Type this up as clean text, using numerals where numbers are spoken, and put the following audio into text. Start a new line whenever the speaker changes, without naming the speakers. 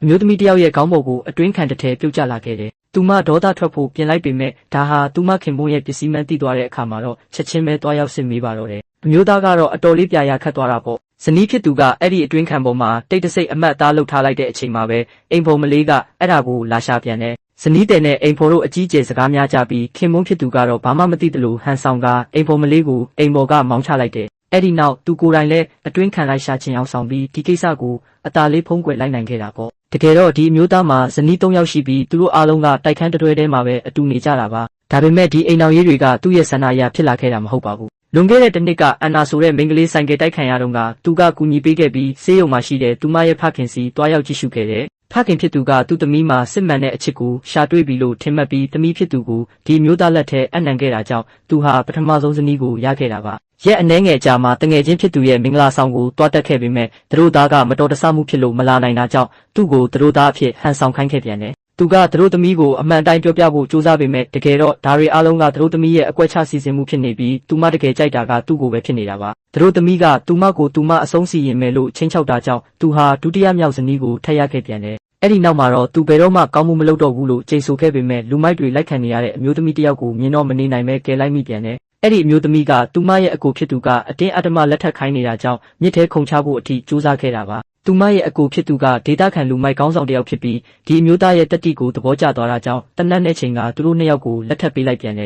မျိုးသမီးတယောက်ရဲ့ခေါင်းပေါ်ကိုအတွင်းခံတစ်ထည်ပြုတ်ကျလာခဲ့တယ်။သူမဒေါသထွက်ဖို့ပြင်လိုက်ပေမဲ့ဒါဟာသူမခင်ပွန်းရဲ့ပစ္စည်းမှန်းသိသွားတဲ့အခါမှာတော့ချက်ချင်းပဲတွားရောက်စစ်မေးပါတော့တယ်။အမျိုးသားကတော့အတော်လေးပြာရခတ်သွားတာပေါ့။ဇနီးဖြစ်သူကအဲ့ဒီအတွင်းခံပေါ်မှာတိတ်တဆိတ်အမတ်သားလှုပ်ထားလိုက်တဲ့အချိန်မှာပဲအိမ်ဖော်မလေးကအဲ့ဒါကိုလာရှာပြန်တယ်။ဇနီးတဲ့နဲ့အိမ်ဖော်တို့အကြီးအကျယ်စကားများကြပြီးခင်ပွန်းဖြစ်သူကတော့ဘာမှမသိသလိုဟန်ဆောင်ကအိမ်ဖော်မလေးကိုအိမ်ပေါ်ကမောင်းချလိုက်တယ်။အဲ့ဒီနောက်သူကိုယ်တိုင်လည်းအတွင်းခံလိုက်ရှာချင်အောင်ဆောင်ပြီးဒီကိစ္စကိုအသာလေးဖုံးကွယ်လိုက်နိုင်ခဲ့တာပေါ့။တကယ်တော့ဒီအမျိုးသားမှာဇနီး၃ယောက်ရှိပြီးသူတို့အားလုံးကတိုက်ခန်းတွဲထဲမှာပဲအတူနေကြတာပါ။ဒါပေမဲ့ဒီအိမ်တော်ရေးတွေကသူ့ရဲ့ဆန္ဒအရဖြစ်လာခဲ့တာမဟုတ်ပါဘူး။လွန်ခဲ့တဲ့တစ်နှစ်ကအန်နာဆိုတဲ့မိန်းကလေးဆိုင်ကတိုက်ခံရတော့ကသူကကူညီပေးခဲ့ပြီးဆေးရုံမှာရှိတဲ့သူမရဲ့ဖခင်စီတွားရောက်ကြည့်ရှုခဲ့တယ်။ဖခင်ဖြစ်သူကသူ့သမီးမှာစစ်မှန်တဲ့အချစ်ကိုရှာတွေ့ပြီလို့ထင်မှတ်ပြီးသမီးဖြစ်သူကိုဒီမျိုးသားလက်ထဲအနှံခဲ့တာကြောင့်သူဟာပထမဆုံးဇနီးကိုရခဲ့တာပါ။ရက်အနှဲငယ်ကြာမှတငယ်ချင်းဖြစ်သူရဲ့မင်္ဂလာဆောင်ကိုတွားတက်ခဲ့ပေမဲ့သူတို့သားကမတော်တဆမှုဖြစ်လို့မလာနိုင်တာကြောင့်သူ့ကိုသူတို့သားအဖြစ်ဟန်ဆောင်ခိုင်းခဲ့ပြန်တယ်။သူကသူတို့သမီးကိုအမှန်တိုင်းပြောပြဖို့ကြိုးစားပေမဲ့တကယ်တော့ဒါတွေအားလုံးကသူတို့သမီးရဲ့အကွက်ချစီစဉ်မှုဖြစ်နေပြီးသူမတကယ်ကြိုက်တာကသူ့ကိုပဲဖြစ်နေတာပါ။သူတို့သမီးကသူမကိုသူမအဆုံးစီရင်မယ်လို့ချင်းချောက်တာကြောင့်သူဟာဒုတိယမြောက်ဇနီးကိုထပ်ရခဲ့ပြန်တယ်။အဲ့ဒီနောက်မှာတော့သူဘယ်တော့မှကောင်းမှုမလုပ်တော့ဘူးလို့ကြိမ်ဆိုခဲ့ပေမဲ့လူမိုက်တွေလိုက်ခံနေရတဲ့အမျိုးသမီးတယောက်ကိုမြင်တော့မနေနိုင်ပဲကယ်လိုက်မိပြန်တယ်။အဲ့ဒီအမျိုးသမီးကသူမရဲ့အကိုဖြစ်သူကအတင်းအဓမ္မလက်ထပ်ခိုင်းနေတာကြောင့်မြစ်ထဲခုန်ချဖို့အထိကြိုးစားခဲ့တာပါ။သူမရဲ့အကိုဖြစ်သူကဒေတာခံလူမိုက်ကောင်းဆောင်တယောက်ဖြစ်ပြီးဒီအမျိုးသားရဲ့တက်တီကိုသဘောကျသွားတာကြောင့်တနတ်နဲ့ချိန်ကသူတို့နှစ်ယောက်ကိုလက်ထပ်ပေးလိုက်ပြန်တယ်